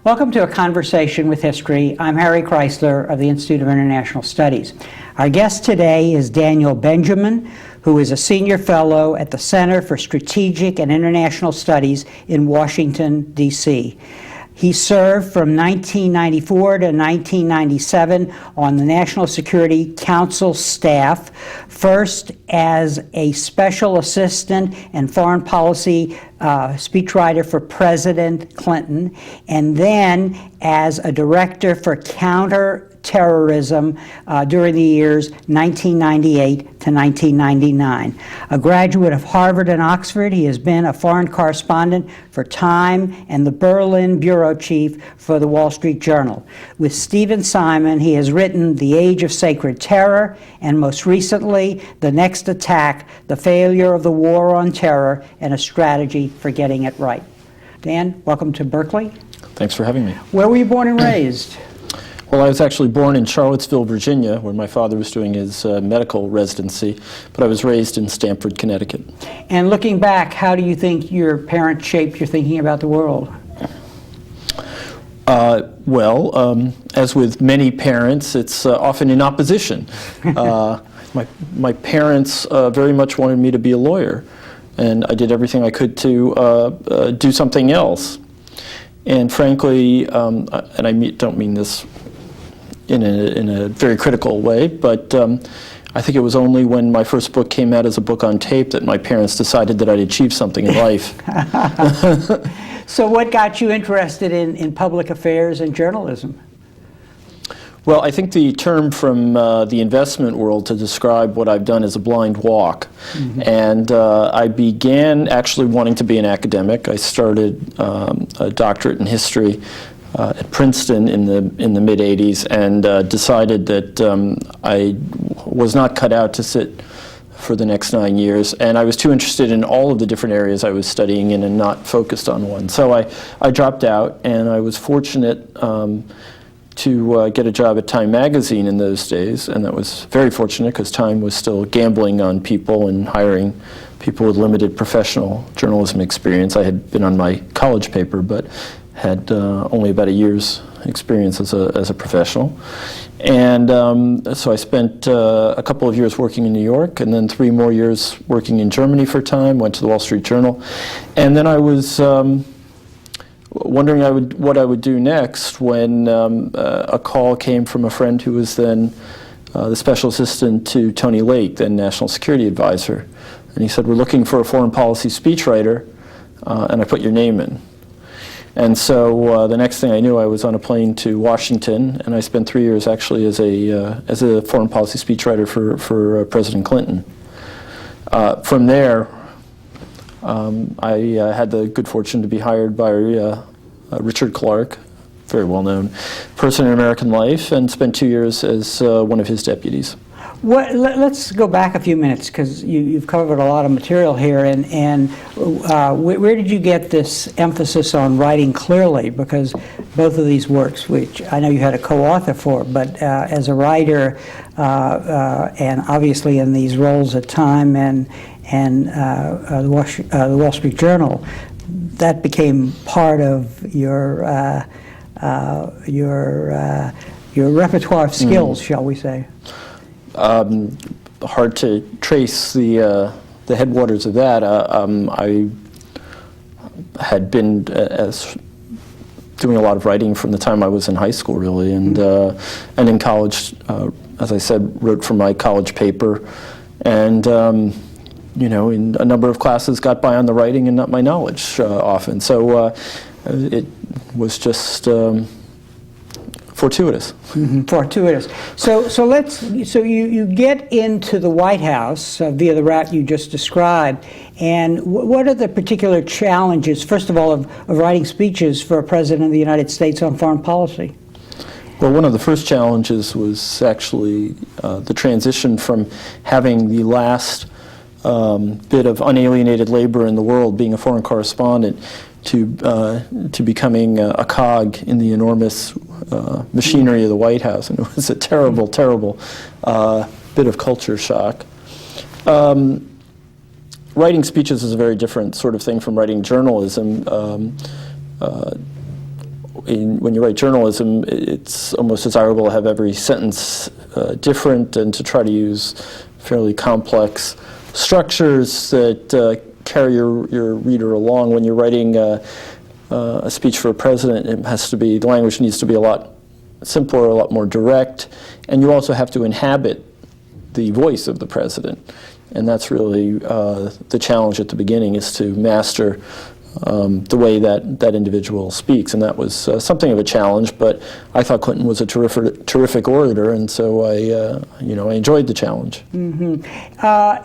Welcome to A Conversation with History. I'm Harry Kreisler of the Institute of International Studies. Our guest today is Daniel Benjamin, who is a senior fellow at the Center for Strategic and International Studies in Washington, D.C. He served from 1994 to 1997 on the National Security Council staff, first as a special assistant and foreign policy speechwriter for President Clinton, and then as a director for counterterrorism during the years 1998 to 1999. A graduate of Harvard and Oxford, he has been a foreign correspondent for Time and the Berlin bureau chief for the Wall Street Journal. With Stephen Simon, he has written The Age of Sacred Terror, and most recently, The Next Attack, The Failure of the War on Terror and a Strategy for Getting It Right. Dan, welcome to Berkeley. Thanks for having me. Where were you born and raised? Well, I was actually born in Charlottesville, Virginia, where my father was doing his medical residency, but I was raised in Stamford, Connecticut. And looking back, how do you think your parents shaped your thinking about the world? As with many parents, it's often in opposition. My parents very much wanted me to be a lawyer, and I did everything I could to do something else. And frankly, and I don't mean this in a very critical way, but I think it was only when my first book came out as a book on tape that my parents decided that I'd achieved something in life. So what got you interested in public affairs and journalism? Well, I think the term from the investment world to describe what I've done is a blind walk. Mm-hmm. And I began actually wanting to be an academic. I started a doctorate in history at Princeton in the mid-'80s, and decided that I was not cut out to sit for the next 9 years, and I was too interested in all of the different areas I was studying in and not focused on one. So I dropped out, and I was fortunate to get a job at Time magazine in those days, and that was very fortunate because Time was still gambling on people and hiring people with limited professional journalism experience. I had been on my college paper, but had only about a year's experience as a professional. And so I spent a couple of years working in New York, and then 3 more years working in Germany for Time, went to the Wall Street Journal. And then I was wondering what I would do next when a call came from a friend who was then the special assistant to Tony Lake, then National Security Advisor. And he said, "We're looking for a foreign policy speechwriter," and I put your name in. And so the next thing I knew, I was on a plane to Washington, and I spent 3 years actually as a foreign policy speechwriter for President Clinton. From there, I had the good fortune to be hired by Richard Clark, very well-known person in American life, and spent 2 years as one of his deputies. Let's go back a few minutes, because you've covered a lot of material here, and where did you get this emphasis on writing clearly? Because both of these works, which I know you had a co-author for, but as a writer, and obviously in these roles at Time and the Wall Street Journal, that became part of your repertoire of skills, shall we say? Hard to trace the headwaters of that. I had been doing a lot of writing from the time I was in high school, really, and in college, as I said, wrote for my college paper, and in a number of classes got by on the writing and not my knowledge often. So it was just fortuitous. Mm-hmm. Fortuitous. So you get into the White House via the route you just described, and what are the particular challenges, first of all, of writing speeches for a president of the United States on foreign policy? Well, one of the first challenges was actually the transition from having the last bit of unalienated labor in the world, being a foreign correspondent, to becoming a cog in the enormous machinery of the White House, and it was a terrible, terrible bit of culture shock. Writing speeches is a very different sort of thing from writing journalism. when you write journalism, it's almost desirable to have every sentence different and to try to use fairly complex structures that carry your reader along. When you're writing a speech for a president, the language needs to be a lot simpler, a lot more direct, and you also have to inhabit the voice of the president. And that's really the challenge at the beginning, is to master the way that individual speaks. And that was something of a challenge, but I thought Clinton was a terrific orator, and so I enjoyed the challenge. Mm-hmm.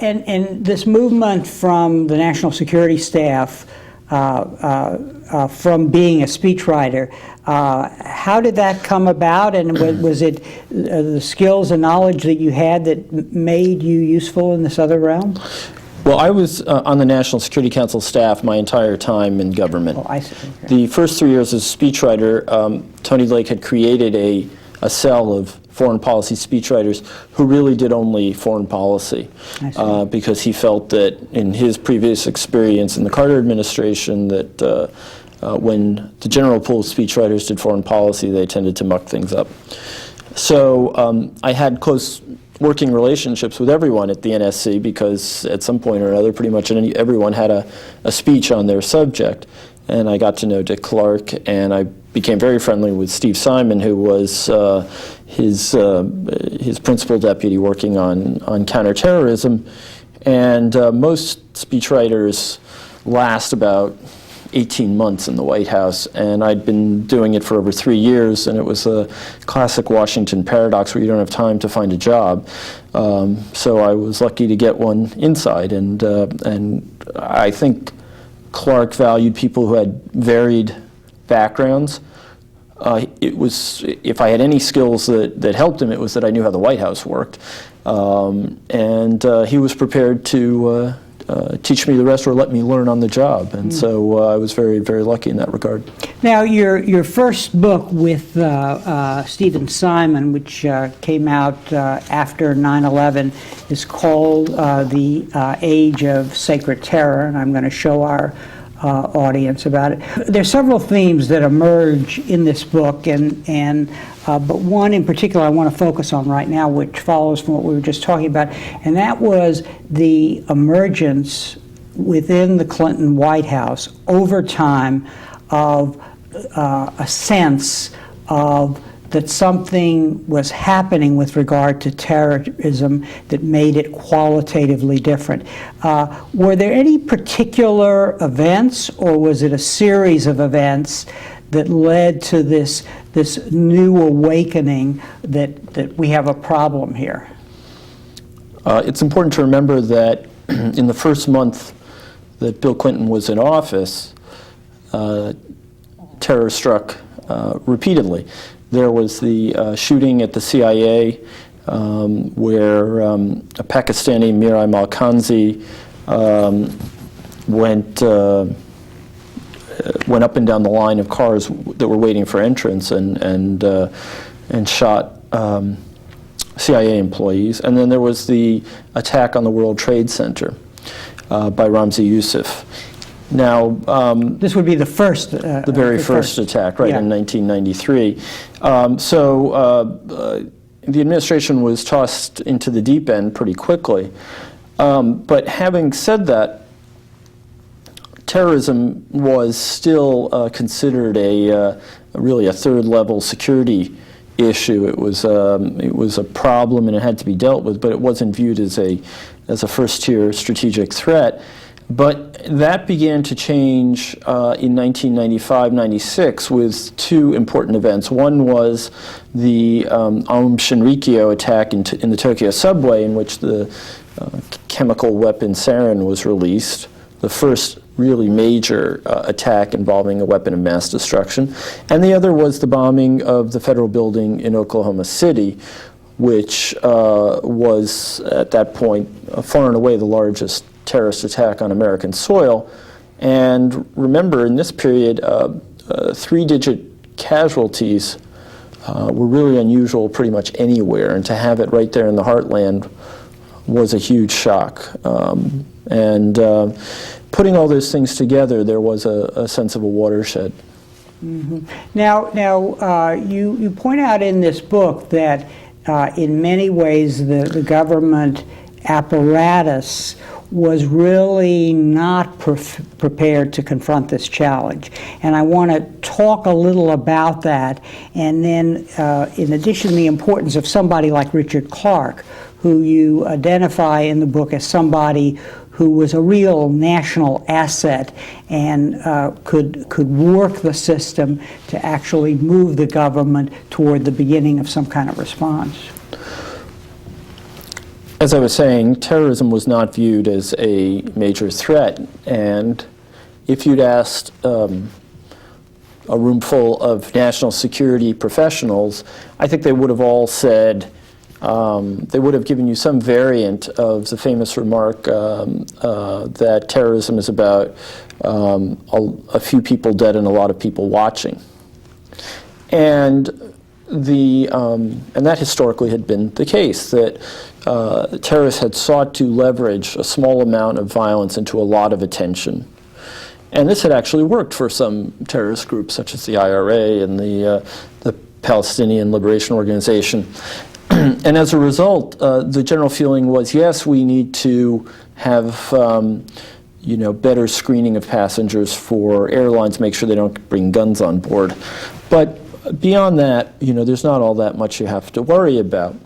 And this movement from the national security staff, from being a speechwriter, how did that come about, and was it the skills and knowledge that you had that made you useful in this other realm? Well, I was on the National Security Council staff my entire time in government. Oh, I see. Okay. The first 3 years as a speechwriter, Tony Lake had created a cell of foreign policy speechwriters who really did only foreign policy, because he felt that in his previous experience in the Carter administration that when the general pool of speechwriters did foreign policy, they tended to muck things up. So I had close working relationships with everyone at the NSC, because at some point or another pretty much everyone had a speech on their subject. And I got to know Dick Clark, and I became very friendly with Steve Simon, who was his principal deputy working on counterterrorism. And most speechwriters last about 18 months in the White House, and I'd been doing it for over 3 years, and it was a classic Washington paradox where you don't have time to find a job. So I was lucky to get one inside, and I think Clark valued people who had varied backgrounds. It was, if I had any skills that helped him, it was that I knew how the White House worked, and he was prepared to teach me the rest or let me learn on the job, and so I was very, very lucky in that regard. Now, your first book with Stephen Simon, which came out after 9/11, is called The Age of Sacred Terror, and I'm going to show our audience about it. There's several themes that emerge in this book, but one in particular I want to focus on right now, which follows from what we were just talking about, and that was the emergence within the Clinton White House over time of a sense of that something was happening with regard to terrorism that made it qualitatively different. Were there any particular events, or was it a series of events that led to this new awakening that we have a problem here? It's important to remember that in the first month that Bill Clinton was in office, terror struck repeatedly. There was the shooting at the CIA, where a Pakistani, Mirai Malkanzi, went up and down the line of cars that were waiting for entrance and shot CIA employees. And then there was the attack on the World Trade Center by Ramzi Youssef. Now, this would be the first, the very first attack, right, in 1993. The administration was tossed into the deep end pretty quickly. But having said that, terrorism was still considered really a third-level security issue. It was a problem, and it had to be dealt with, but it wasn't viewed as a first-tier strategic threat. But that began to change in 1995-96 with two important events. One was the Aum Shinrikyo attack in the Tokyo subway, in which the chemical weapon sarin was released, the first really major attack involving a weapon of mass destruction. And the other was the bombing of the federal building in Oklahoma City, which was at that point far and away the largest terrorist attack on American soil. And remember, in this period, three-digit casualties were really unusual pretty much anywhere, and to have it right there in the heartland was a huge shock. Putting all those things together, there was a sense of a watershed. Now, you point out in this book that in many ways the government apparatus was really not prepared to confront this challenge. And I want to talk a little about that, and then in addition, the importance of somebody like Richard Clarke, who you identify in the book as somebody who was a real national asset and could work the system to actually move the government toward the beginning of some kind of response. As I was saying, terrorism was not viewed as a major threat, and if you'd asked a room full of national security professionals, I think they would have all said, they would have given you some variant of the famous remark that terrorism is about a few people dead and a lot of people watching. And that historically had been the case, that terrorists had sought to leverage a small amount of violence into a lot of attention. And this had actually worked for some terrorist groups, such as the IRA and the Palestinian Liberation Organization. And as a result, the general feeling was, yes, we need to have better screening of passengers for airlines, make sure they don't bring guns on board. But beyond that, there's not all that much you have to worry about.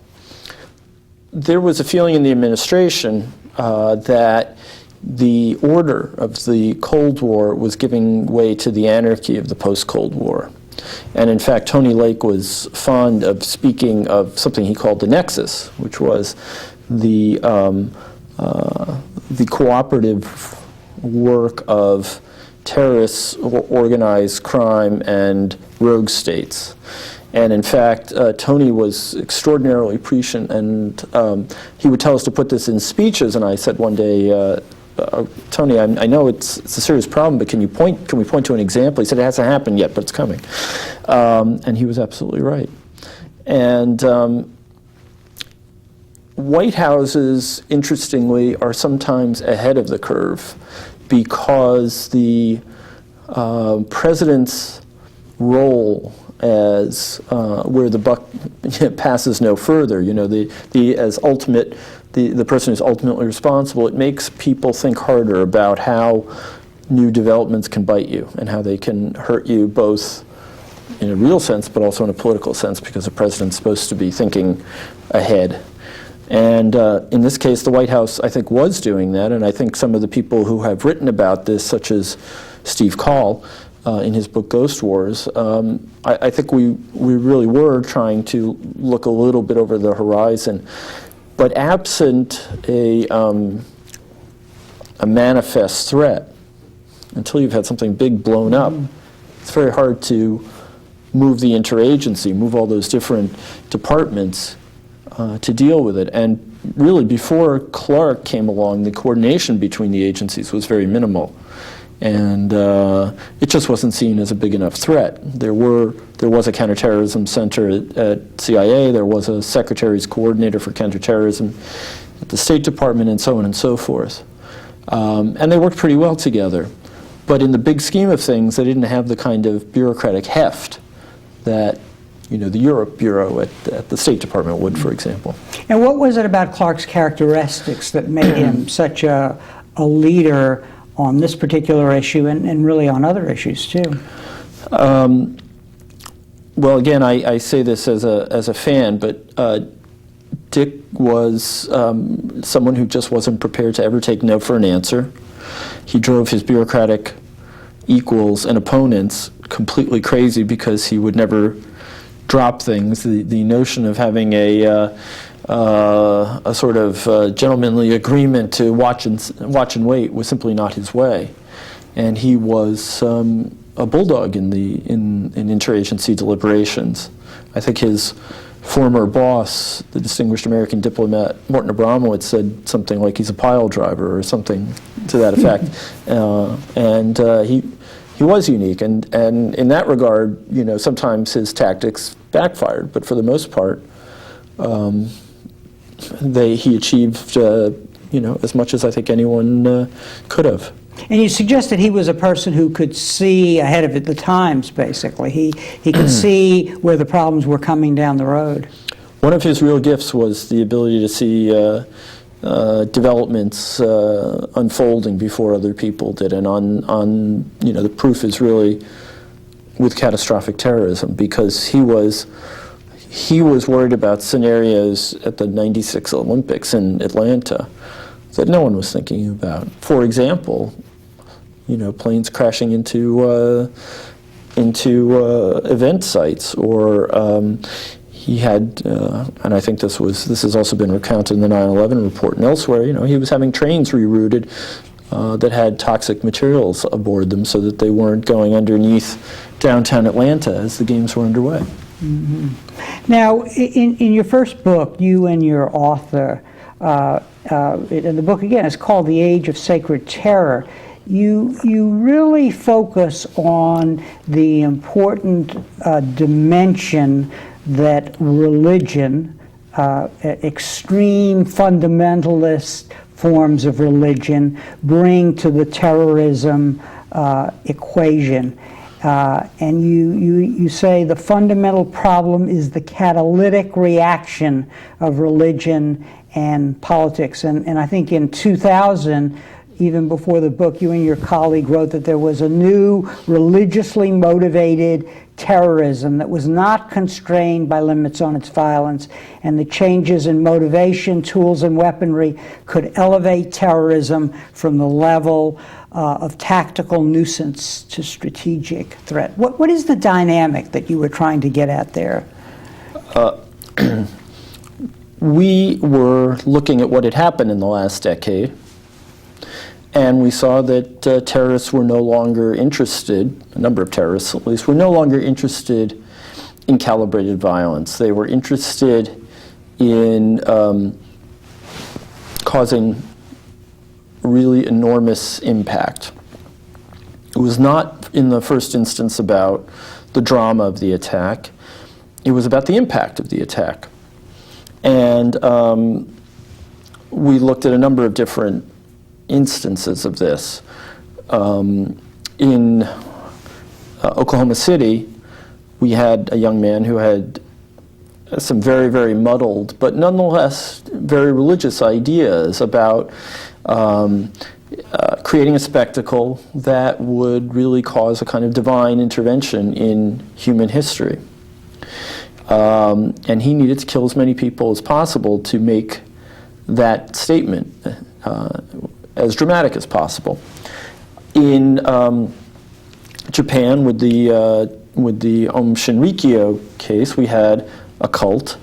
There was a feeling in the administration that the order of the Cold War was giving way to the anarchy of the post-Cold War. And in fact, Tony Lake was fond of speaking of something he called the Nexus, which was the cooperative work of terrorists, organized crime, and rogue states. And in fact, Tony was extraordinarily prescient, and he would tell us to put this in speeches. And I said one day, Tony, I know it's a serious problem, but can we point to an example? He said, it hasn't happened yet, but it's coming. And he was absolutely right. And White Houses, interestingly, are sometimes ahead of the curve because the president's role as where the buck passes no further, the person who's ultimately responsible, it makes people think harder about how new developments can bite you and how they can hurt you both in a real sense but also in a political sense, because the president's supposed to be thinking ahead. And in this case, the White House, I think, was doing that, and I think some of the people who have written about this, such as Steve Call, in his book Ghost Wars, I think we really were trying to look a little bit over the horizon. But absent a manifest threat, until you've had something big blown up, it's very hard to move the interagency, move all those different departments to deal with it. And really, before Clarke came along, the coordination between the agencies was very minimal. And it just wasn't seen as a big enough threat. There was a counterterrorism center at CIA, there was a secretary's coordinator for counterterrorism at the State Department, and so on and so forth. And they worked pretty well together. But in the big scheme of things, they didn't have the kind of bureaucratic heft that the Europe Bureau at the State Department would, for example. And what was it about Clarke's characteristics that made him such a leader on this particular issue and really on other issues too? Well, again, I say this as a fan, but Dick was someone who just wasn't prepared to ever take no for an answer. He drove his bureaucratic equals and opponents completely crazy because he would never drop things. The notion of having a sort of gentlemanly agreement to watch and wait was simply not his way, and he was a bulldog in interagency deliberations. I think his former boss, the distinguished American diplomat Morton Abramowitz, said something like he's a pile driver or something to that effect, and he was unique, and in that regard, sometimes his tactics backfired, but for the most part, he achieved, as much as I think anyone could have. And you suggested he was a person who could see ahead of the times, basically. He could see where the problems were coming down the road. One of his real gifts was the ability to see developments unfolding before other people did. And the proof is really with catastrophic terrorism, because he was worried about scenarios at the '96 Olympics in Atlanta that no one was thinking about. For example, planes crashing into event sites, or he had, and I think this has also been recounted in the 9/11 report and elsewhere. He was having trains rerouted that had toxic materials aboard them, so that they weren't going underneath downtown Atlanta as the games were underway. Mm-hmm. Now, in your first book, you and your author, and the book again is called "The Age of Sacred Terror," you really focus on the important dimension that religion, extreme fundamentalist forms of religion, bring to the terrorism equation. And you say the fundamental problem is the catalytic reaction of religion and politics. And I think in 2000, even before the book, you and your colleague wrote that there was a new religiously motivated terrorism that was not constrained by limits on its violence, and the changes in motivation, tools, and weaponry could elevate terrorism from the level of tactical nuisance to strategic threat. What is the dynamic that you were trying to get at there? We were looking at what had happened in the last decade, and we saw that terrorists were no longer interested, a number of terrorists at least, were no longer interested in calibrated violence. They were interested in causing really enormous impact. It was not, in the first instance, about the drama of the attack. It was about the impact of the attack. And we looked at a number of different instances of this. In Oklahoma City, we had a young man who had some very, very muddled, but nonetheless very religious ideas about creating a spectacle that would really cause a kind of divine intervention in human history. And he needed to kill as many people as possible to make that statement as dramatic as possible. In Japan, with the Aum Shinrikyo case, we had a cult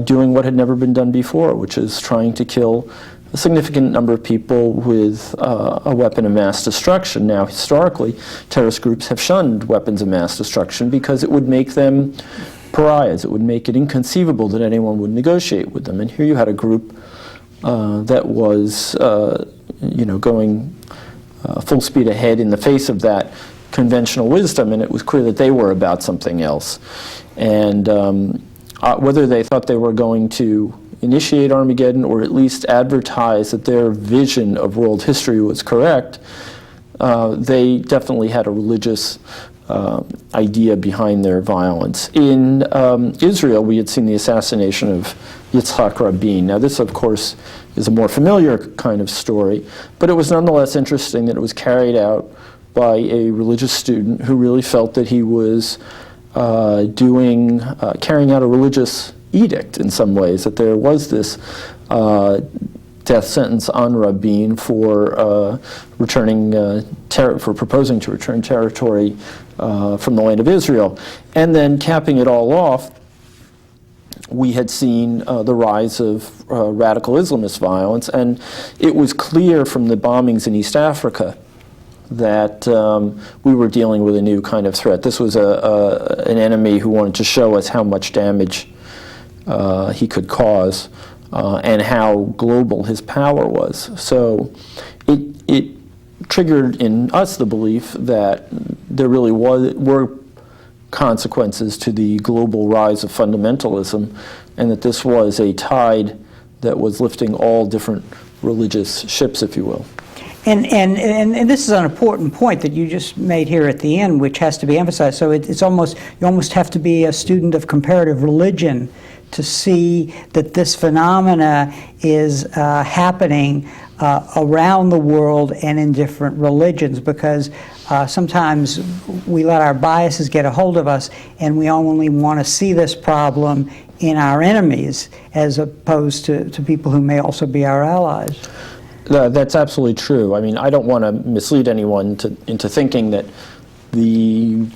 doing what had never been done before, which is trying to kill a significant number of people with a weapon of mass destruction. Now, historically, terrorist groups have shunned weapons of mass destruction because it would make them pariahs. It would make it inconceivable that anyone would negotiate with them. And here you had a group that was, going full speed ahead in the face of that conventional wisdom, and it was clear that they were about something else. And whether they thought they were going to initiate Armageddon or at least advertise that their vision of world history was correct, they definitely had a religious idea behind their violence. In Israel, we had seen the assassination of Yitzhak Rabin. Now, this, of course, is a more familiar kind of story, but it was nonetheless interesting that it was carried out by a religious student who really felt that he was carrying out a religious edict in some ways, that there was this death sentence on Rabin for for proposing to return territory from the land of Israel. And then capping it all off, we had seen the rise of radical Islamist violence, and it was clear from the bombings in East Africa that we were dealing with a new kind of threat. This was an enemy who wanted to show us how much damage he could cause and how global his power was. So it triggered in us the belief that there really were consequences to the global rise of fundamentalism, and that this was a tide that was lifting all different religious ships, if you will. And this is an important point that you just made here at the end, which has to be emphasized. So it's almost, you almost have to be a student of comparative religion to see that this phenomena is happening around the world and in different religions, because sometimes we let our biases get a hold of us and we only want to see this problem in our enemies as opposed to people who may also be our allies. That's absolutely true. I mean, I don't want to mislead anyone into thinking that the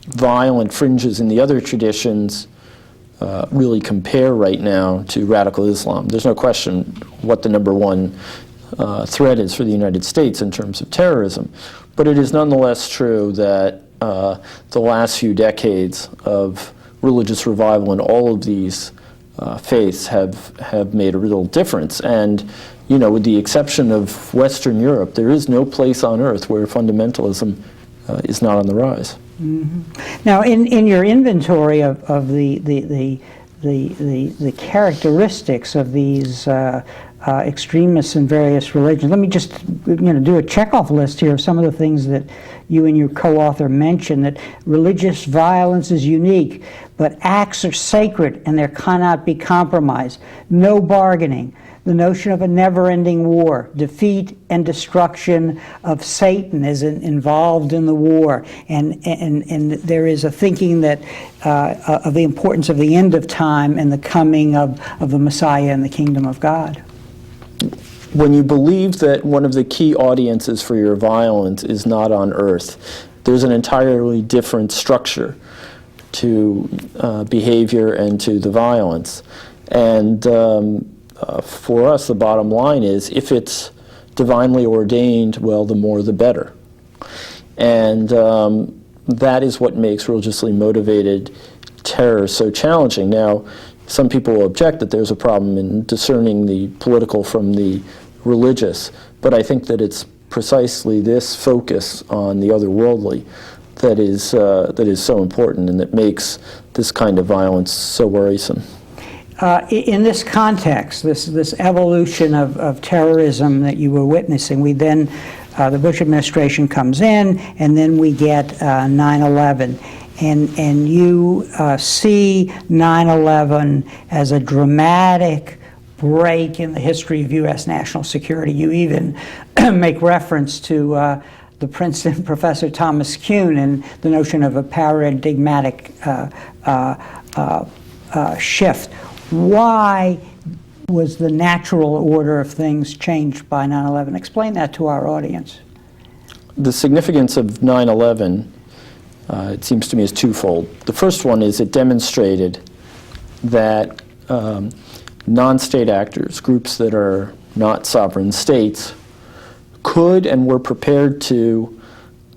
violent fringes in the other traditions really compare right now to radical Islam. There's no question what the number one threat is for the United States in terms of terrorism. But it is nonetheless true that the last few decades of religious revival in all of these faiths have made a real difference. And you know, with the exception of Western Europe, there is no place on earth where fundamentalism is not on the rise. Mm-hmm. Now, in your inventory of the characteristics of these extremists in various religions, let me just do a checkoff list here of some of the things that you and your co-author mentioned. That religious violence is unique, but acts are sacred and there cannot be compromise. No bargaining. The notion of a never-ending war, defeat and destruction of Satan is involved in the war, and there is a thinking that of the importance of the end of time and the coming of the Messiah and the kingdom of God. When you believe that one of the key audiences for your violence is not on earth, there's an entirely different structure to behavior and to the violence. And for us, the bottom line is, if it's divinely ordained, well, the more the better. And that is what makes religiously motivated terror so challenging. Now, some people will object that there's a problem in discerning the political from the religious, but I think that it's precisely this focus on the otherworldly that is so important and that makes this kind of violence so worrisome. In this context, this evolution of terrorism that you were witnessing, we then, the Bush administration comes in, and then we get 9/11. And you see 9/11 as a dramatic break in the history of U.S. national security. You even make reference to the Princeton professor Thomas Kuhn and the notion of a paradigmatic shift. Why was the natural order of things changed by 9/11? Explain that to our audience. The significance of 9/11, it seems to me, is twofold. The first one is it demonstrated that non-state actors, groups that are not sovereign states, could and were prepared to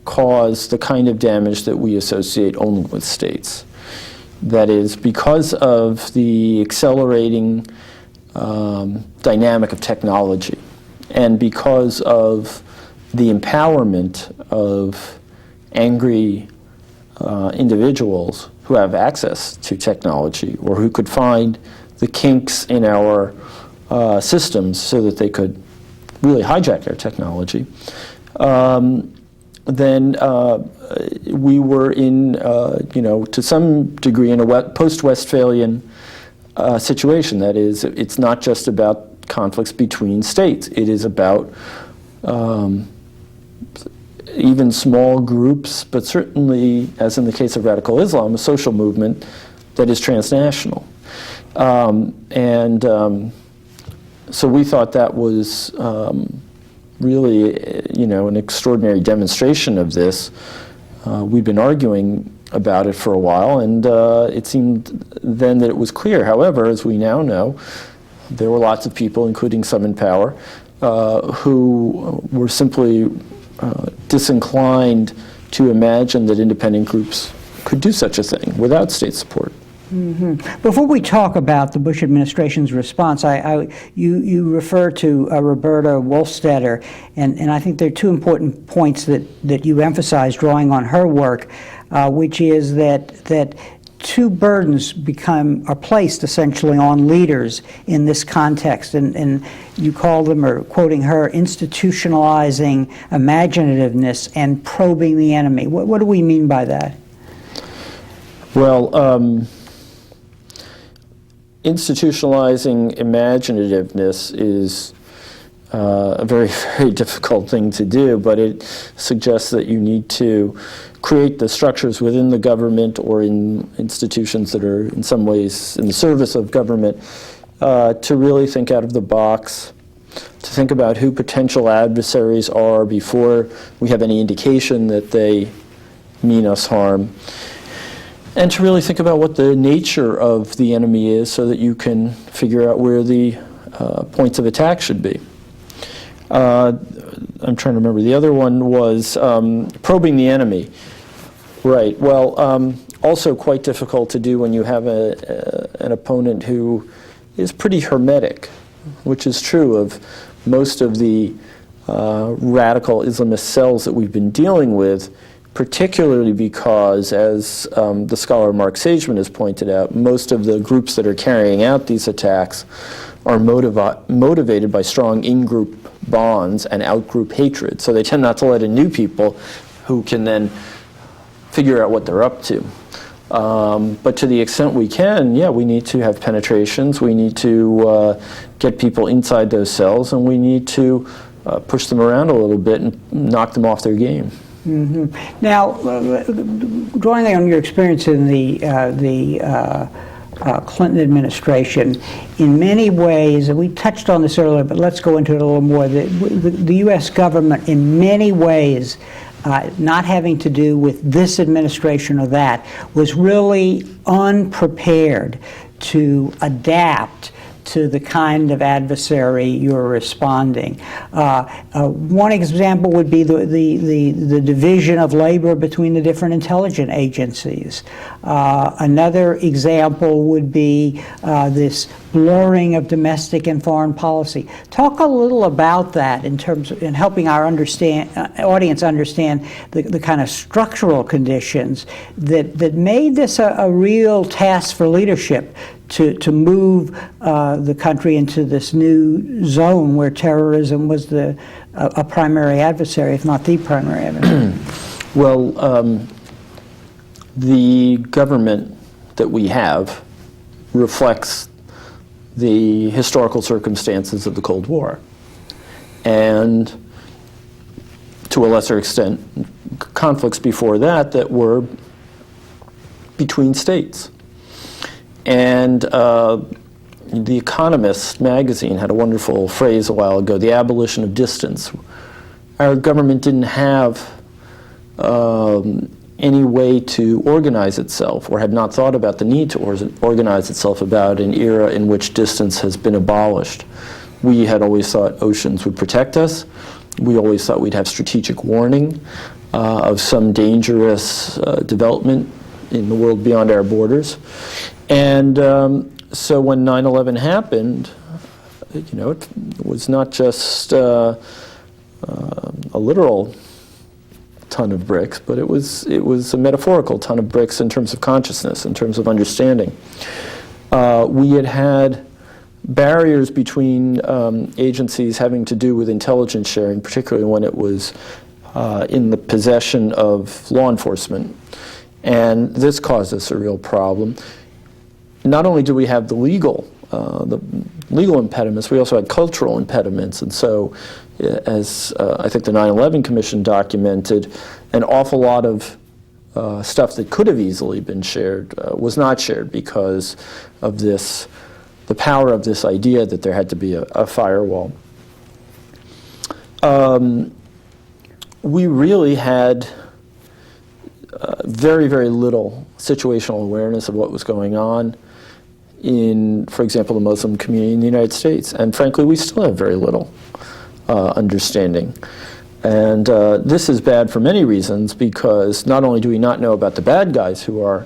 cause the kind of damage that we associate only with states. That is, because of the accelerating dynamic of technology, and because of the empowerment of angry individuals who have access to technology, or who could find the kinks in our systems so that they could really hijack our technology, then we were in, to some degree, in a post-Westphalian situation. That is, it's not just about conflicts between states. It is about even small groups, but certainly, as in the case of radical Islam, a social movement that is transnational. So we thought that was really, an extraordinary demonstration of this. We'd been arguing about it for a while, and it seemed then that it was clear. However, as we now know, there were lots of people, including some in power, who were simply disinclined to imagine that independent groups could do such a thing without state support. Mm-hmm. Before we talk about the Bush administration's response, you refer to Roberta Wolfstetter, and I think there are two important points that you emphasize drawing on her work, which is that two burdens are placed essentially on leaders in this context, and you call them, or quoting her, institutionalizing imaginativeness and probing the enemy. What do we mean by that? Well, institutionalizing imaginativeness is a very, very difficult thing to do, but it suggests that you need to create the structures within the government or in institutions that are in some ways in the service of government to really think out of the box, to think about who potential adversaries are before we have any indication that they mean us harm, and to really think about what the nature of the enemy is so that you can figure out where the points of attack should be. I'm trying to remember. The other one was probing the enemy. Right. Well, also quite difficult to do when you have an opponent who is pretty hermetic, which is true of most of the radical Islamist cells that we've been dealing with, particularly because, as the scholar Mark Sageman has pointed out, most of the groups that are carrying out these attacks are motivated by strong in-group bonds and out-group hatred. So they tend not to let in new people who can then figure out what they're up to. But to the extent we can, yeah, we need to have penetrations, we need to get people inside those cells, and we need to push them around a little bit and knock them off their game. Mm-hmm. Now, drawing on your experience in the Clinton administration, in many ways, and we touched on this earlier, but let's go into it a little more, the U.S. government in many ways, not having to do with this administration or that, was really unprepared to adapt to the kind of adversary you're responding. One example would be the division of labor between the different intelligence agencies. Another example would be this blurring of domestic and foreign policy. Talk a little about that in terms of in helping our audience understand the kind of structural conditions that made this a real task for leadership to move the country into this new zone where terrorism was a primary adversary, if not the primary adversary. Well, the government that we have reflects the historical circumstances of the Cold War, and to a lesser extent, conflicts before that were between states. And The Economist magazine had a wonderful phrase a while ago, the abolition of distance. Our government didn't have any way to organize itself, or had not thought about the need to organize itself about an era in which distance has been abolished. We had always thought oceans would protect us. We always thought we'd have strategic warning of some dangerous development in the world beyond our borders. And so when 9/11 happened, you know, it was not just a literal ton of bricks, but it was a metaphorical ton of bricks in terms of consciousness, in terms of understanding. We had barriers between agencies having to do with intelligence sharing, particularly when it was in the possession of law enforcement. And this caused us a real problem. Not only do we have the legal impediments, we also had cultural impediments. And so, as I think the 9/11 Commission documented, an awful lot of stuff that could have easily been shared was not shared because of this, the power of this idea that there had to be a firewall. We really had very, very little situational awareness of what was going on in, for example, the Muslim community in the United States. And frankly, we still have very little understanding. And this is bad for many reasons, because not only do we not know about the bad guys who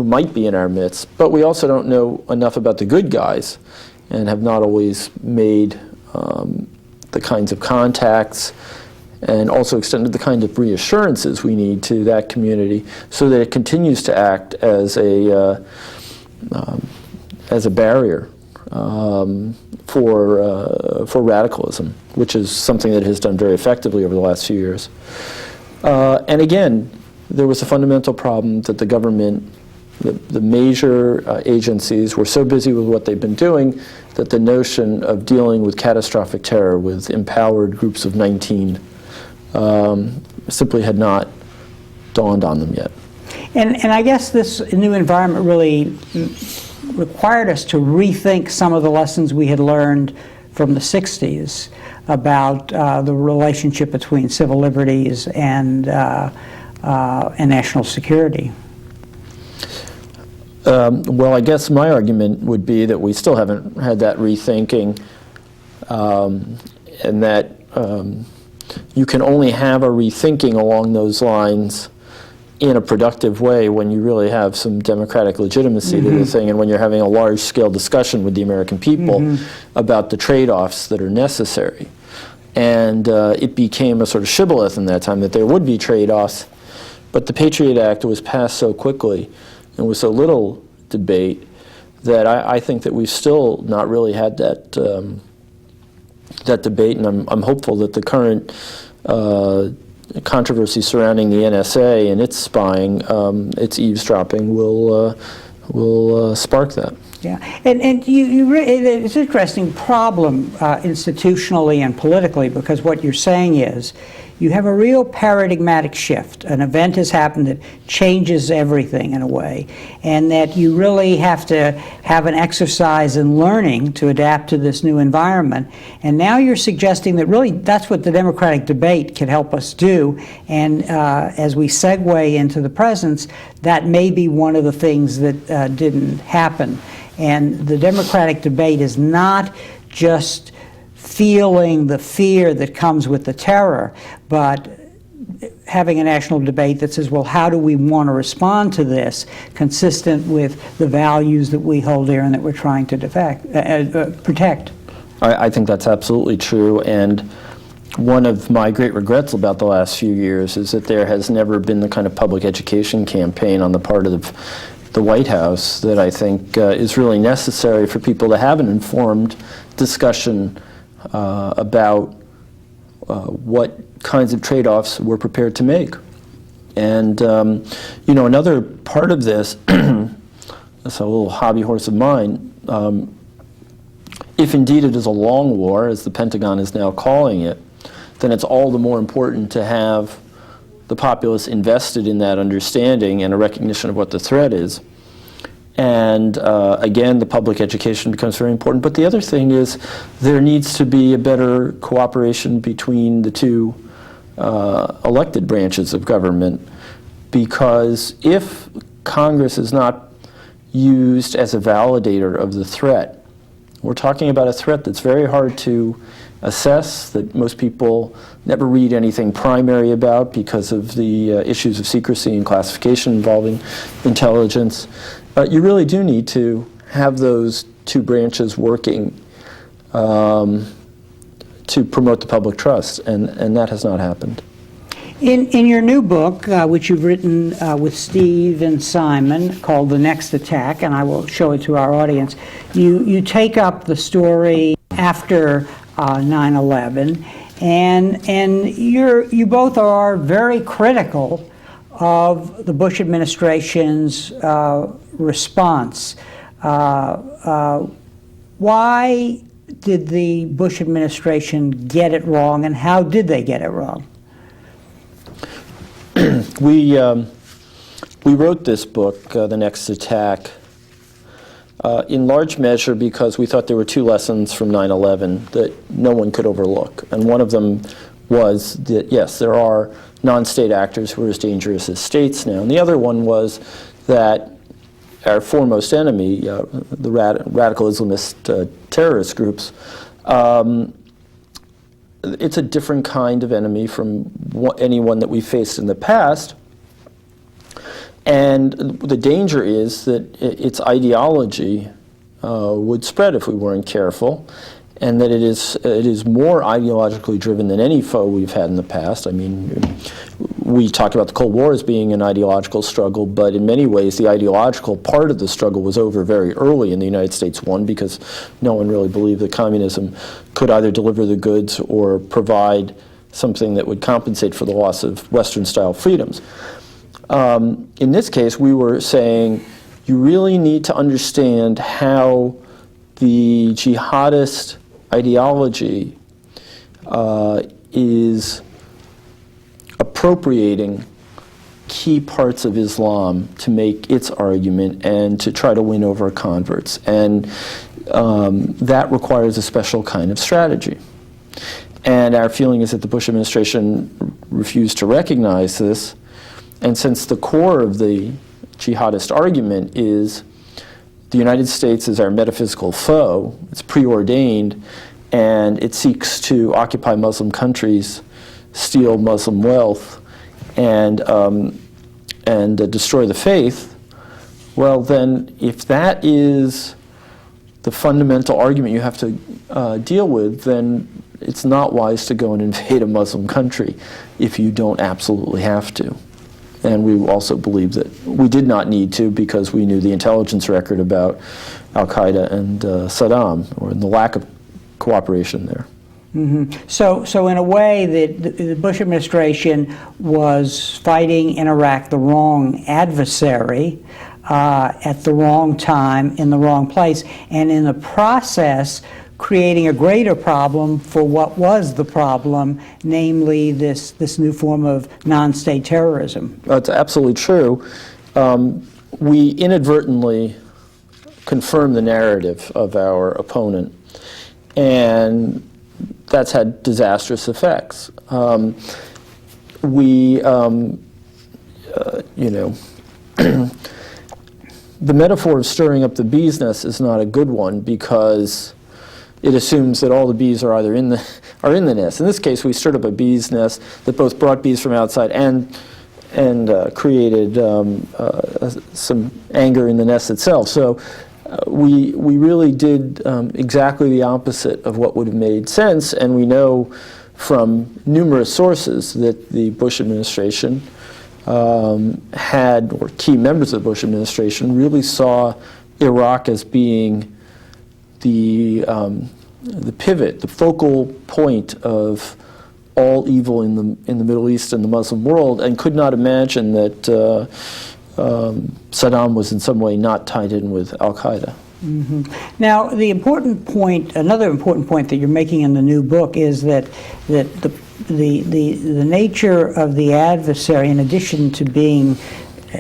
might be in our midst, but we also don't know enough about the good guys and have not always made the kinds of contacts and also extended the kind of reassurances we need to that community so that it continues to act as a barrier for radicalism, which is something that it has done very effectively over the last few years. And again, there was a fundamental problem that the government, the major agencies were so busy with what they've been doing that the notion of dealing with catastrophic terror with empowered groups of 19 simply had not dawned on them yet. And I guess this new environment really required us to rethink some of the lessons we had learned from the 60s about the relationship between civil liberties and national security. Well, I guess my argument would be that we still haven't had that rethinking, and that you can only have a rethinking along those lines in a productive way when you really have some democratic legitimacy to the thing, and when you're having a large-scale discussion with the American people about the trade-offs that are necessary. And it became a sort of shibboleth in that time that there would be trade-offs, but the Patriot Act was passed so quickly and with so little debate that I think that we've still not really had that that debate, and I'm hopeful that the current controversy surrounding the NSA and its spying, its eavesdropping, will spark that. Yeah, and it's an interesting problem institutionally and politically, because what you're saying is you have a real paradigmatic shift. An event has happened that changes everything in a way, and that you really have to have an exercise in learning to adapt to this new environment. And now you're suggesting that really that's what the democratic debate can help us do, and as we segue into the present, that may be one of the things that didn't happen. And the democratic debate is not just feeling the fear that comes with the terror, but having a national debate that says, well, how do we want to respond to this consistent with the values that we hold dear and that we're trying to protect? I think that's absolutely true, and one of my great regrets about the last few years is that there has never been the kind of public education campaign on the part of the White House that I think is really necessary for people to have an informed discussion about what kinds of trade-offs we're prepared to make. And you know, another part of this, that's a little hobby horse of mine, if indeed it is a long war, as the Pentagon is now calling it, then it's all the more important to have the populace invested in that understanding and a recognition of what the threat is. And again, the public education becomes very important. But the other thing is there needs to be a better cooperation between the two elected branches of government, because if Congress is not used as a validator of the threat, we're talking about a threat that's very hard to assess, that most people never read anything primary about because of the issues of secrecy and classification involving intelligence. You really do need to have those two branches working to promote the public trust, and that has not happened. In your new book, which you've written with Steve and Simon, called The Next Attack, and I will show it to our audience, you take up the story after 9/11, and you both are very critical of the Bush administration's response. Why did the Bush administration get it wrong, and how did they get it wrong? We wrote this book, The Next Attack, in large measure because we thought there were two lessons from 9/11 that no one could overlook. And one of them was that, yes, there are non-state actors who are as dangerous as states now. And the other one was that our foremost enemy, the radical Islamist terrorist groups, it's a different kind of enemy from anyone that we faced in the past. And the danger is that its ideology would spread if we weren't careful. and that it is more ideologically driven than any foe we've had in the past. I mean, we talked about the Cold War as being an ideological struggle, but in many ways the ideological part of the struggle was over very early, and the United States won because no one really believed that communism could either deliver the goods or provide something that would compensate for the loss of Western-style freedoms. In this case, we were saying you really need to understand how the jihadist ideology is appropriating key parts of Islam to make its argument and to try to win over converts. And that requires a special kind of strategy. And our feeling is that the Bush administration refused to recognize this. And since the core of the jihadist argument is the United States is our metaphysical foe, it's preordained, and it seeks to occupy Muslim countries, steal Muslim wealth, and destroy the faith, well then, if that is the fundamental argument you have to deal with, then it's not wise to go and invade a Muslim country if you don't absolutely have to. And we also believe that we did not need to because we knew the intelligence record about al-Qaeda and Saddam, or the lack of cooperation there. Mm-hmm. So in a way, the Bush administration was fighting in Iraq the wrong adversary at the wrong time in the wrong place, and in the process creating a greater problem for what was the problem, namely this new form of non-state terrorism. That's absolutely true. We inadvertently confirmed the narrative of our opponent, and that's had disastrous effects. The metaphor of stirring up the bee's nest is not a good one because it assumes that all the bees are either in the nest. In this case, we stirred up a bee's nest that both brought bees from outside and created some anger in the nest itself. So we really did exactly the opposite of what would have made sense, and we know from numerous sources that the Bush administration had, or key members of the Bush administration, really saw Iraq as being the pivot, the focal point of all evil in the Middle East and the Muslim world, and could not imagine that Saddam was in some way not tied in with al-Qaeda. Mm-hmm. Now, the important point, another important point that you're making in the new book is that the nature of the adversary, in addition to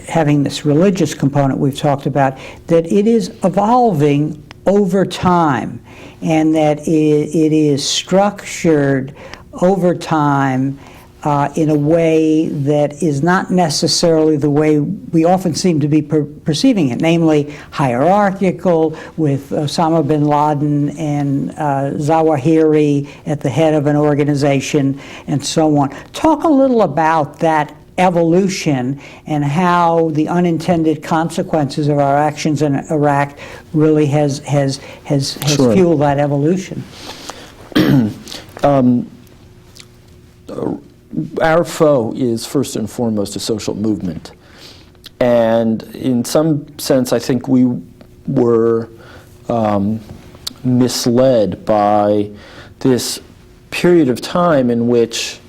having this religious component we've talked about, that it is evolving over time, and that it is structured over time in a way that is not necessarily the way we often seem to be perceiving it, namely hierarchical, with Osama bin Laden and Zawahiri at the head of an organization, and so on. Talk a little about that evolution and how the unintended consequences of our actions in Iraq really has Sure. fueled that evolution. Our foe is first and foremost a social movement. And in some sense, I think we were misled by this period of time in which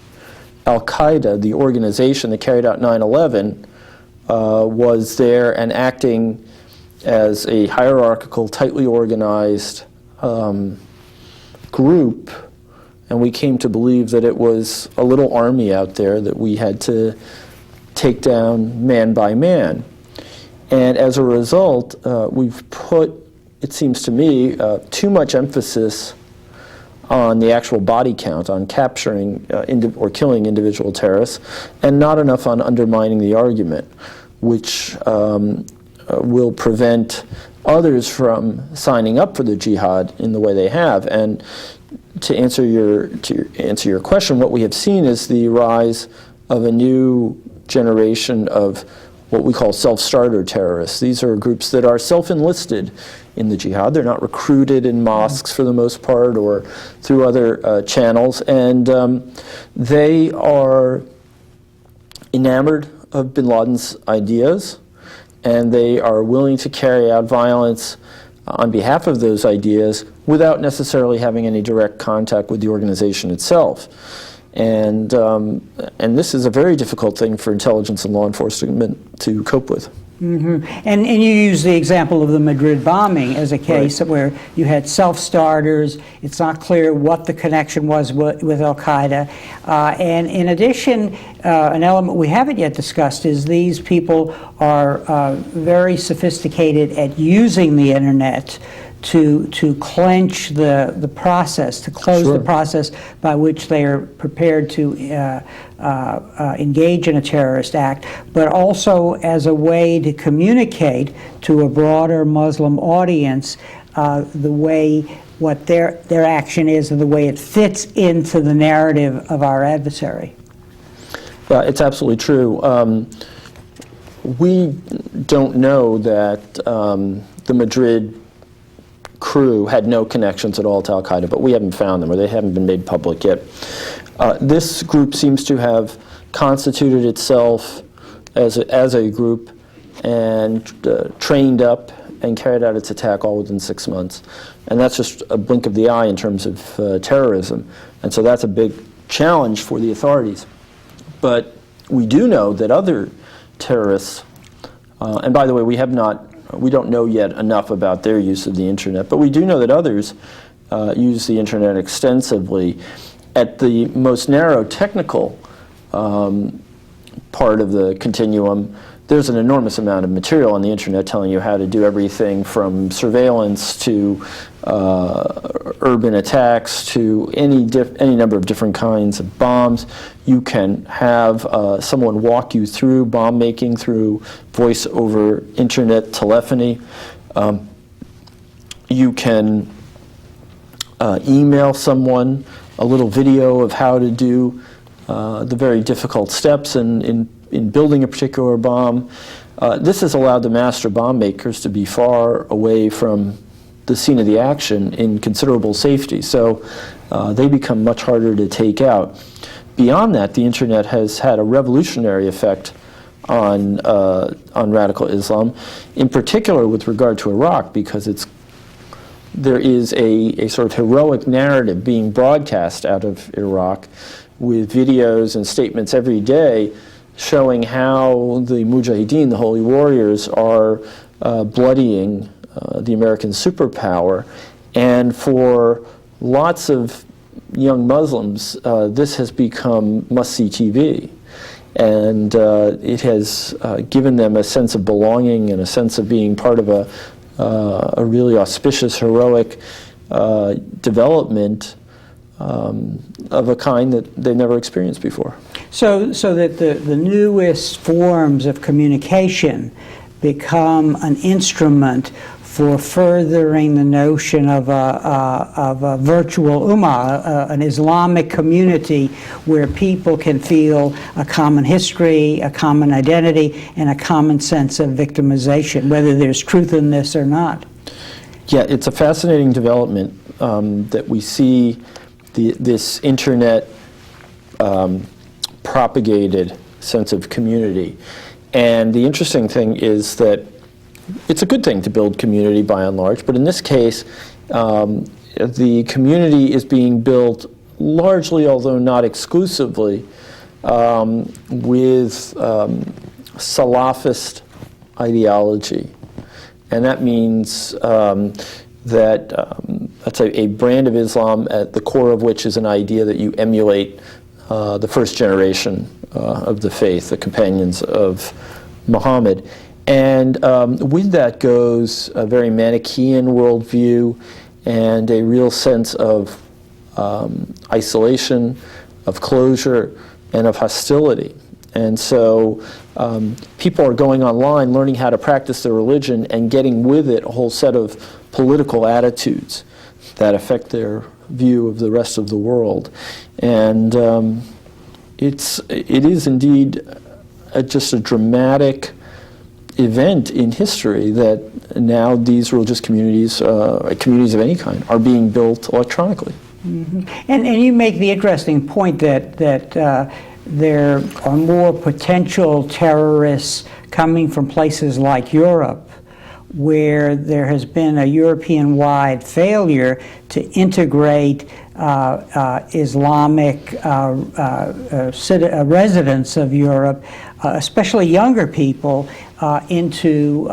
al-Qaeda, the organization that carried out 9/11, was there and acting as a hierarchical, tightly organized group. And we came to believe that it was a little army out there that we had to take down man by man. And as a result, we've put, it seems to me, too much emphasis on the actual body count, on capturing or killing individual terrorists, and not enough on undermining the argument, which will prevent others from signing up for the jihad in the way they have. And to answer your question, what we have seen is the rise of a new generation of what we call self-starter terrorists. These are groups that are self-enlisted in the jihad. They're not recruited in mosques for the most part or through other channels, and they are enamored of bin Laden's ideas, and they are willing to carry out violence on behalf of those ideas without necessarily having any direct contact with the organization itself. And this is a very difficult thing for intelligence and law enforcement to cope with. Mm-hmm. And you use the example of the Madrid bombing as a case where you had self-starters. It's not clear what the connection was with Al-Qaeda. And in addition, an element we haven't yet discussed is these people are very sophisticated at using the internet to clench the process, to close the process by which they are prepared to engage in a terrorist act, but also as a way to communicate to a broader Muslim audience the way what their action is and the way it fits into the narrative of our adversary. Yeah, it's absolutely true. We don't know that the Madrid crew had no connections at all to Al-Qaeda, but we haven't found them, or they haven't been made public yet. This group seems to have constituted itself as a group and trained up and carried out its attack all within 6 months. And that's just a blink of the eye in terms of terrorism. And so that's a big challenge for the authorities. But we do know that other terrorists, and by the way, we don't know yet enough about their use of the internet, but we do know that others use the internet extensively. At the most narrow technical part of the continuum, there's an enormous amount of material on the internet telling you how to do everything from surveillance to urban attacks to any number of different kinds of bombs. You can have someone walk you through bomb making through voice over internet telephony. You can email someone a little video of how to do the very difficult steps in building a particular bomb. This has allowed the master bomb makers to be far away from the scene of the action in considerable safety. So they become much harder to take out. Beyond that, the internet has had a revolutionary effect on radical Islam, in particular with regard to Iraq, because there is a sort of heroic narrative being broadcast out of Iraq with videos and statements every day showing how the Mujahideen, the Holy Warriors, are bloodying the American superpower. And for lots of young Muslims, this has become must-see TV. And it has given them a sense of belonging and a sense of being part of a really auspicious, heroic development of a kind that they never experienced before. So that the newest forms of communication become an instrument for furthering the notion of a virtual ummah, an Islamic community where people can feel a common history, a common identity, and a common sense of victimization, whether there's truth in this or not. Yeah, it's a fascinating development that we see this internet propagated sense of community. And the interesting thing is that it's a good thing to build community by and large, but in this case, the community is being built largely, although not exclusively, with Salafist ideology. And that means that's a brand of Islam at the core of which is an idea that you emulate the first generation of the faith, the companions of Muhammad. And with that goes a very Manichaean worldview and a real sense of isolation, of closure, and of hostility. And so people are going online, learning how to practice their religion, and getting with it a whole set of political attitudes that affect their view of the rest of the world. And it is indeed just a dramatic event in history that now these religious communities, communities of any kind, are being built electronically. Mm-hmm. And you make the interesting point that there are more potential terrorists coming from places like Europe, where there has been a European-wide failure to integrate Islamic residents of Europe, especially younger people, into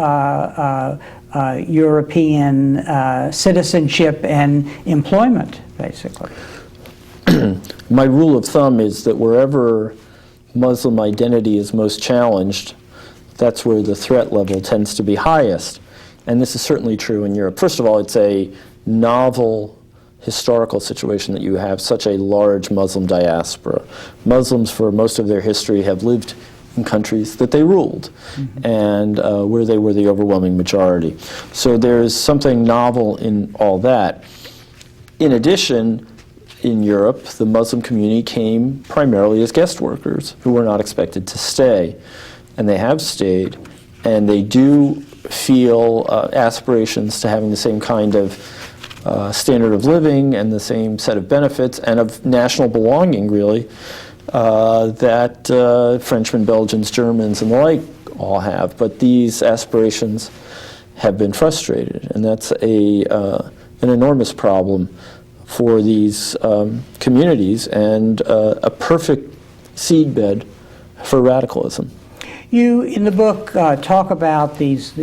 European citizenship and employment, basically. My rule of thumb is that wherever Muslim identity is most challenged, that's where the threat level tends to be highest. And this is certainly true in Europe. First of all, it's a novel historical situation that you have such a large Muslim diaspora. Muslims, for most of their history, have lived in countries that they ruled, mm-hmm. and where they were the overwhelming majority. So there's something novel in all that. In addition, in Europe, the Muslim community came primarily as guest workers who were not expected to stay. And they have stayed, and they do feel aspirations to having the same kind of standard of living and the same set of benefits and of national belonging, really, that Frenchmen, Belgians, Germans, and the like all have. But these aspirations have been frustrated, and that's an enormous problem for these communities and a perfect seedbed for radicalism. You, in the book, talk about these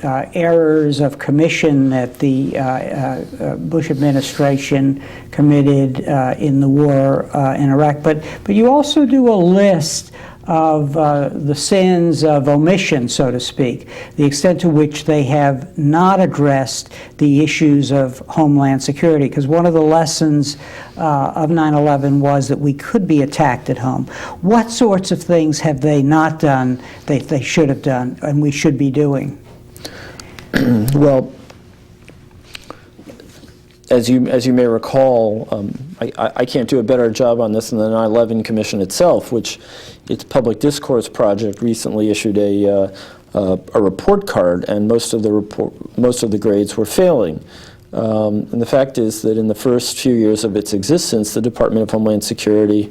errors of commission that the Bush administration committed in the war in Iraq, but you also do a list of the sins of omission, so to speak, the extent to which they have not addressed the issues of Homeland Security, because one of the lessons of 9/11 was that we could be attacked at home. What sorts of things have they not done that they should have done and we should be doing? Well, as you may recall, I can't do a better job on this than the 9/11 Commission itself, which its public discourse project recently issued a report card, and most of the grades were failing. And the fact is that in the first few years of its existence, the Department of Homeland Security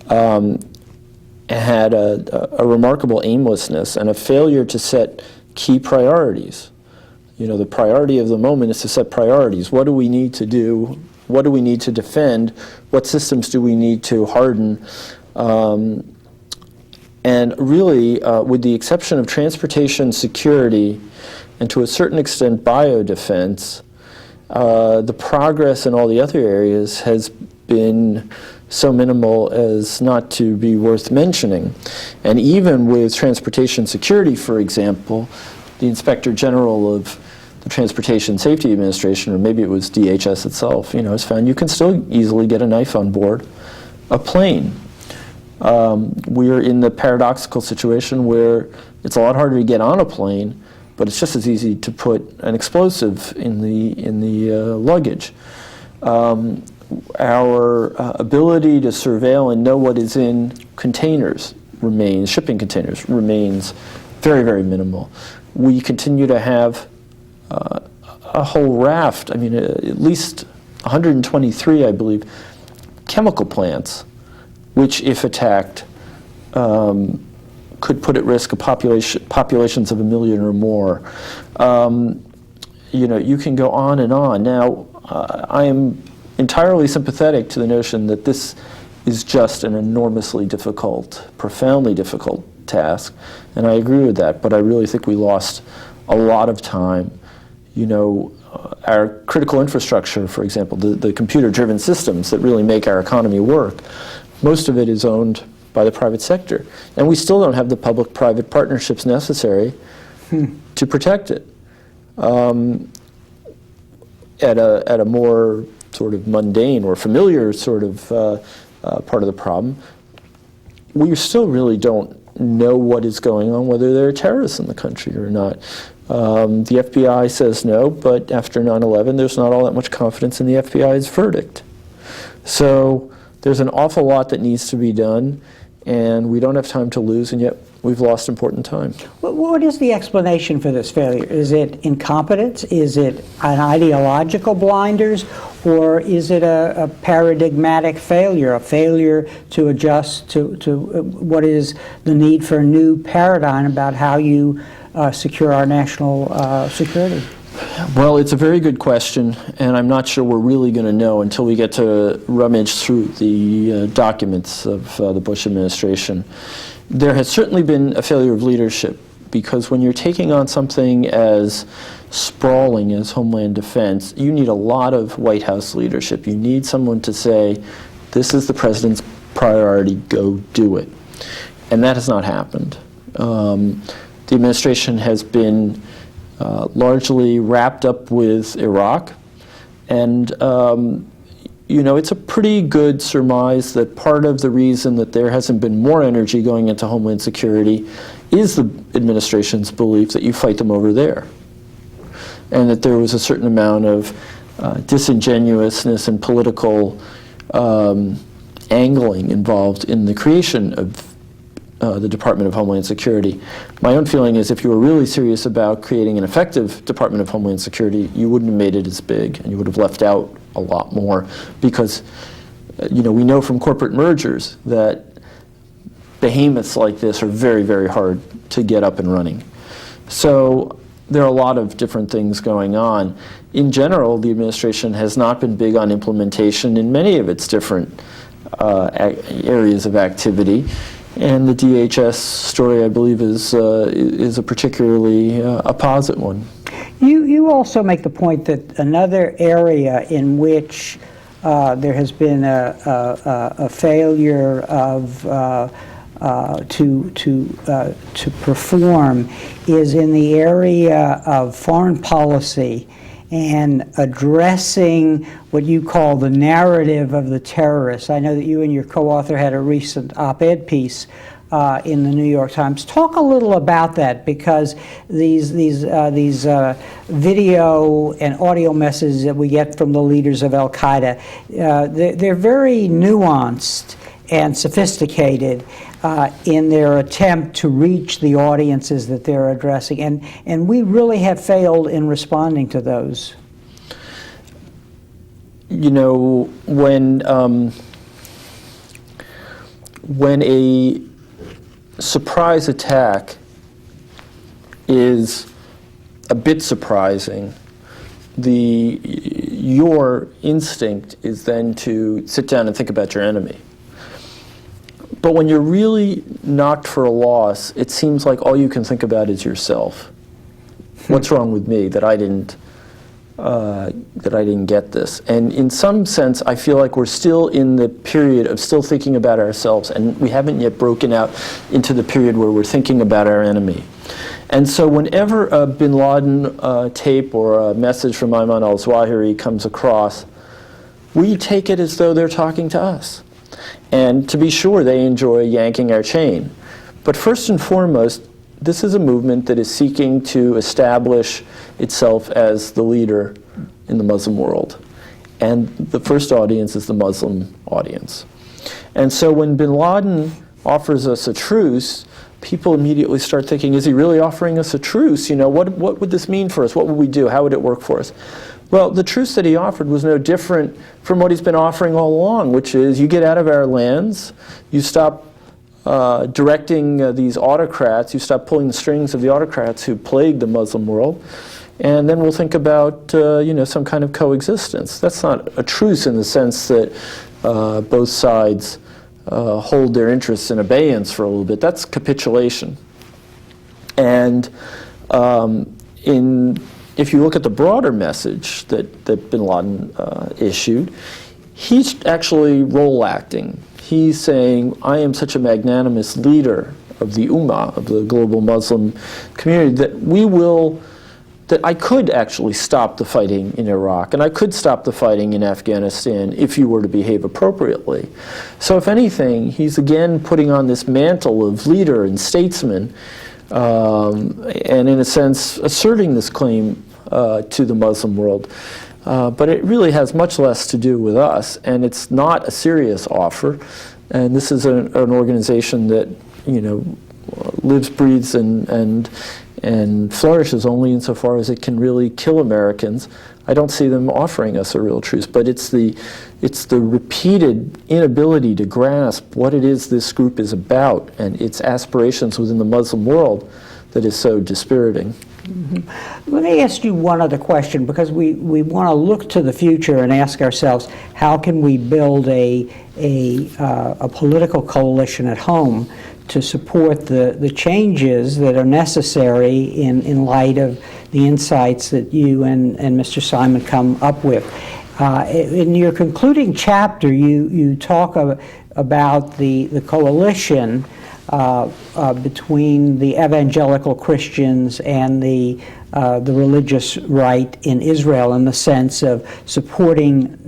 had a remarkable aimlessness and a failure to set key priorities. You know, the priority of the moment is to set priorities. What do we need to do? What do we need to defend? What systems do we need to harden? And really, with the exception of transportation security and to a certain extent biodefense, the progress in all the other areas has been so minimal as not to be worth mentioning. And even with transportation security, for example, the Inspector General of the Transportation Safety Administration, or maybe it was DHS itself, has found you can still easily get a knife on board a plane. We are in the paradoxical situation where it's a lot harder to get on a plane, but it's just as easy to put an explosive in the luggage. Our ability to surveil and know what is in containers shipping containers remains very, very minimal. We continue to have a whole raft, at least 123, I believe, chemical plants, which, if attacked, could put at risk populations of 1 million or more. You can go on and on. Now, I am entirely sympathetic to the notion that this is just an enormously difficult, profoundly difficult task, and I agree with that, but I really think we lost a lot of time. Our critical infrastructure, for example, the computer-driven systems that really make our economy work, most of it is owned by the private sector, and we still don't have the public-private partnerships necessary to protect it. At a more sort of mundane or familiar sort of part of the problem, we still really don't know what is going on, whether there are terrorists in the country or not. The FBI says no, but after 9/11, there's not all that much confidence in the FBI's verdict. So there's an awful lot that needs to be done, and we don't have time to lose, and yet we've lost important time. What is the explanation for this failure? Is it incompetence? Is it an ideological blinders? Or is it a paradigmatic failure, a failure to adjust to what is the need for a new paradigm about how you secure our national security? Well, it's a very good question, and I'm not sure we're really going to know until we get to rummage through the documents of the Bush administration. There has certainly been a failure of leadership, because when you're taking on something as sprawling as Homeland Defense, you need a lot of White House leadership. You need someone to say, this is the president's priority, go do it. And that has not happened. The administration has been largely wrapped up with Iraq, and you know, it's a pretty good surmise that part of the reason that there hasn't been more energy going into Homeland Security is the administration's belief that you fight them over there, and that there was a certain amount of disingenuousness and political angling involved in the creation of the Department of Homeland Security. My own feeling is if you were really serious about creating an effective Department of Homeland Security, you wouldn't have made it as big, and you would have left out a lot more, because you know, we know from corporate mergers that behemoths like this are very, very hard to get up and running. So there are a lot of different things going on. In general, the administration has not been big on implementation in many of its different areas of activity. And the DHS story, I believe, is a particularly opposite one. You also make the point that another area in which there has been a failure of to perform is in the area of foreign policy and addressing what you call the narrative of the terrorists. I know that you and your co-author had a recent op-ed piece in the New York Times. Talk a little about that, because these video and audio messages that we get from the leaders of Al-Qaeda, they're very nuanced and sophisticated in their attempt to reach the audiences that they're addressing, and we really have failed in responding to those. You know, when a surprise attack is a bit surprising, your instinct is then to sit down and think about your enemy. But when you're really knocked for a loss, it seems like all you can think about is yourself. What's wrong with me that I didn't get this? And in some sense, I feel like we're still in the period of still thinking about ourselves, and we haven't yet broken out into the period where we're thinking about our enemy. And so whenever a bin Laden tape or a message from Ayman al-Zawahiri comes across, we take it as though they're talking to us. And to be sure, they enjoy yanking our chain. But first and foremost, this is a movement that is seeking to establish itself as the leader in the Muslim world. And the first audience is the Muslim audience. And so when bin Laden offers us a truce, people immediately start thinking, is he really offering us a truce? You know, what would this mean for us? What would we do? How would it work for us? Well, the truce that he offered was no different from what he's been offering all along, which is you get out of our lands, you stop directing these autocrats, you stop pulling the strings of the autocrats who plague the Muslim world, and then we'll think about you know, some kind of coexistence. That's not a truce in the sense that both sides hold their interests in abeyance for a little bit. That's capitulation. And if you look at the broader message that bin Laden issued, he's actually role acting. He's saying, I am such a magnanimous leader of the Ummah, of the global Muslim community, that I could actually stop the fighting in Iraq, and I could stop the fighting in Afghanistan if you were to behave appropriately. So if anything, he's again putting on this mantle of leader and statesman, and in a sense asserting this claim to the Muslim world. But it really has much less to do with us, and it's not a serious offer. And this is an organization that, lives, breathes, and flourishes only insofar as it can really kill Americans. I don't see them offering us a real truce, but it's the repeated inability to grasp what it is this group is about and its aspirations within the Muslim world that is so dispiriting. Mm-hmm. Let me ask you one other question, because we want to look to the future and ask ourselves, how can we build a political coalition at home to support the changes that are necessary in light of the insights that you and Mr. Simon come up with. In your concluding chapter, you talk about the coalition between the evangelical Christians and the religious right in Israel, in the sense of supporting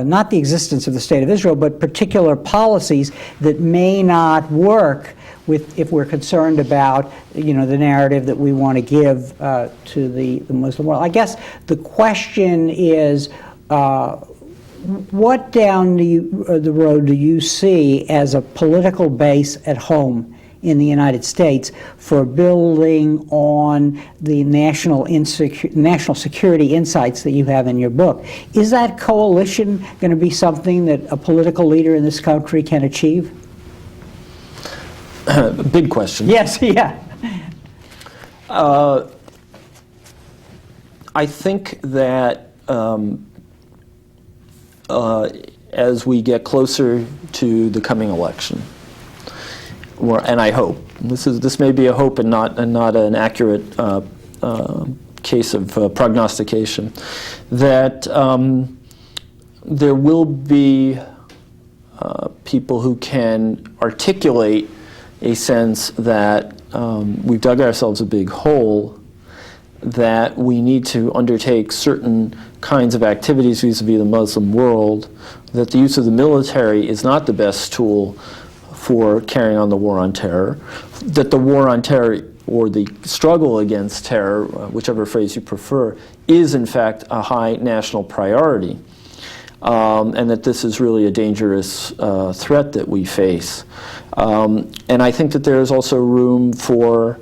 not the existence of the State of Israel, but particular policies that may not work if we're concerned about the narrative that we want to give to the Muslim world. I guess the question is, what down the road do you see as a political base at home in the United States for building on the national security insights that you have in your book? Is that coalition going to be something that a political leader in this country can achieve? Big question. Yes, yeah. I think that as we get closer to the coming election, and I hope this may be a hope and not an accurate case of prognostication, that there will be people who can articulate a sense that we've dug ourselves a big hole, that we need to undertake certain kinds of activities vis-a-vis the Muslim world, that the use of the military is not the best tool for carrying on the war on terror, that the war on terror or the struggle against terror, whichever phrase you prefer, is in fact a high national priority, and that this is really a dangerous threat that we face. And I think that there is also room for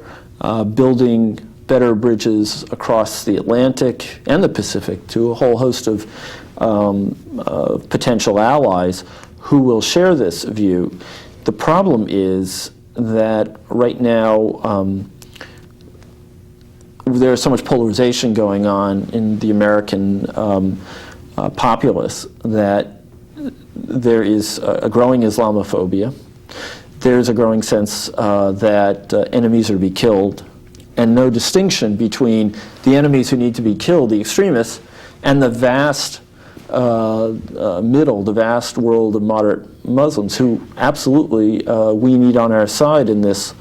building better bridges across the Atlantic and the Pacific to a whole host of potential allies who will share this view. The problem is that right now there's so much polarization going on in the American populace that there is a growing Islamophobia. There's a growing sense that enemies are to be killed, and no distinction between the enemies who need to be killed, the extremists, and the vast middle, the vast world of moderate Muslims who absolutely we need on our side in this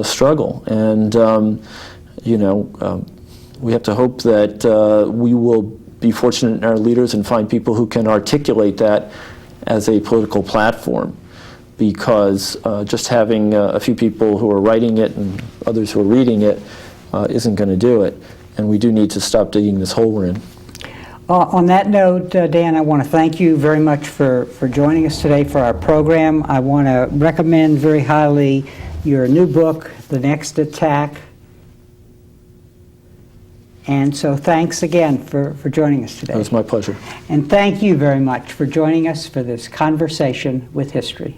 struggle. And we have to hope that we will be fortunate in our leaders and find people who can articulate that as a political platform, because just having a few people who are writing it and others who are reading it isn't going to do it, and we do need to stop digging this hole we're in. On that note, Dan, I want to thank you very much for joining us today for our program. I want to recommend very highly your new book, The Next Attack. And so thanks again for joining us today. It was my pleasure. And thank you very much for joining us for this conversation with history.